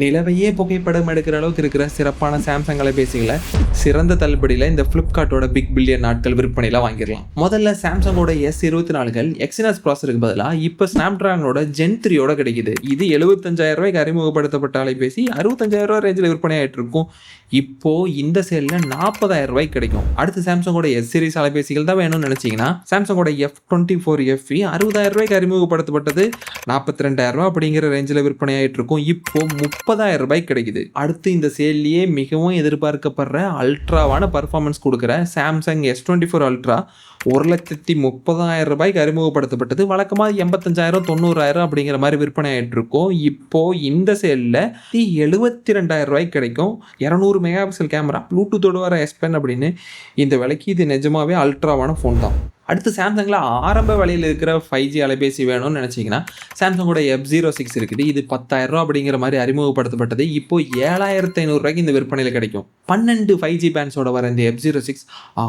நிலவையே புகைப்படம் எடுக்கிற அளவுக்கு இருக்கிற சிறப்பான சாம்சங் அலைபேசிகளை சிறந்த தள்ளுபடியில் இந்த ஃப்ளிப்கார்ட்டோட பிக் பில்லியன் நாட்கள் விற்பனையில் வாங்கிடலாம். முதல்ல சாம்சங்கோட S24கள் எக்ஸினஸ் ப்ராசருக்கு பதிலாக இப்போ ஸ்னாப்டிராகனோட Gen 3யோட கிடைக்குது. இது 75,000 ரூபாய்க்கு அறிமுகப்படுத்தப்பட்ட அலைபேசி 65,000 ரூபாய் ரேஞ்சில் விற்பனை ஆகிட்டு இருக்கும். இப்போ இந்த சேலில் 40,000 ரூபாய்க்கு கிடைக்கும். அடுத்து சாம்சங்கோட S சீரிஸ் அலைபேசிகள் தான் வேணும்னு நினைச்சீங்கன்னா சாம்சங்கோட F24 FE 60,000 ரூபாய்க்கு அறிமுகப்படுத்தப்பட்டது 42,000 ரூபாய் அப்படிங்கிற ரேஞ்சில் விற்பனை ஆகிட்டு இருக்கும். இப்போ 30,000 ரூபாய்க்கு கிடைக்குது. அடுத்து இந்த சேல்லையே மிகவும் எதிர்பார்க்கப்படுற அல்ட்ராவான பர்ஃபார்மன்ஸ் கொடுக்குற சாம்சங் S24 அல்ட்ரா 1,30,000 ரூபாய்க்கு அறிமுகப்படுத்தப்பட்டது. வழக்கமாக 85,000 90,000 அப்படிங்கிற மாதிரி விற்பனை ஆகிட்டு இருக்கும். இப்போ இந்த சேலில் 72,000 ரூபாய்க்கு கிடைக்கும். 200 மெகா பிக்சல் கேமரா, ப்ளூடூத்தோடு வர S Pen அப்படின்னு இந்த விலைக்கு இது நிஜமாவே அல்ட்ராவான ஃபோன் தான். அடுத்து சாம்சங்கில் ஆரம்ப விலையில் இருக்கிற 5G அலைபேசி வேணும்னு நினச்சிங்கன்னா சாம்சங்கோட F06 இருக்குது. இது 10,000 ரூபா அப்படிங்கிற மாதிரி அறிமுகப்படுத்தப்பட்டது. இப்போ 7,500 ரூபாய்க்கு இந்த விற்பனையில் கிடைக்கும். 12 5G பேண்ட்ஸோட வர இந்த F06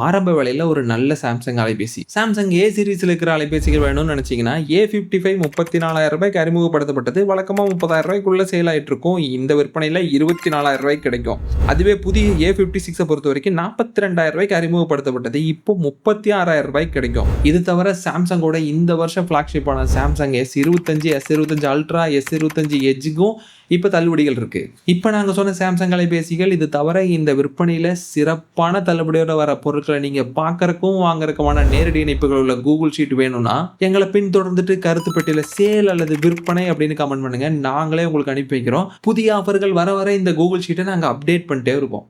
ஆரம்ப விலையில் ஒரு நல்ல சாம்சங் அலைபேசி. சாம்சங் A சீரிஸில் இருக்கிற அலைபேசிகள் வேணும்னு நினச்சிங்கன்னா A55 34,000 ரூபாய்க்கு அறிமுகப்படுத்தப்பட்டது. வழக்கமாக 30,000 ரூபாய்க்குள்ளே சேல் ஆகிட்டு இருக்கும். இந்த விற்பனையில் 24,000 ரூபாய்க்கு கிடைக்கும். அதுவே புதிய A56 பொறுத்த வரைக்கும் 42,000 ரூபாய்க்கு அறிமுகப்படுத்தப்பட்டது. இப்போ 36,000 ரூபாய்க்கு கிடைக்கும். இது தவிர சாம்சங்கோட இந்த வருஷம் ஃபிளாக்ஷிப்பான Samsung S25 S25 ultra S25 எட்ஜுக்கும் இப்போ தள்ளுபடிகள் இருக்கு. இப்போ நாங்கள் சொன்ன சாம்சங் அலைபேசிகள் இது தவிர இந்த விற்பனையில் சிறப்பான தள்ளுபடியோட வர பொருட்களை நீங்கள் பார்க்கறக்கும் வாங்குறதுக்குமான நேரடி இணைப்புகள் உள்ள கூகுள் ஷீட் வேணும்னா எங்களை பின்தொடர்ந்துட்டு கருத்து பெட்டியில் சேல் அல்லது விற்பனை அப்படின்னு கமெண்ட் பண்ணுங்க. நாங்களே உங்களுக்கு அனுப்பி வைக்கிறோம். புதிய ஆஃபர்கள் வர வர இந்த கூகுள் ஷீட்டை நாங்கள் அப்டேட் பண்ணிட்டே இருப்போம்.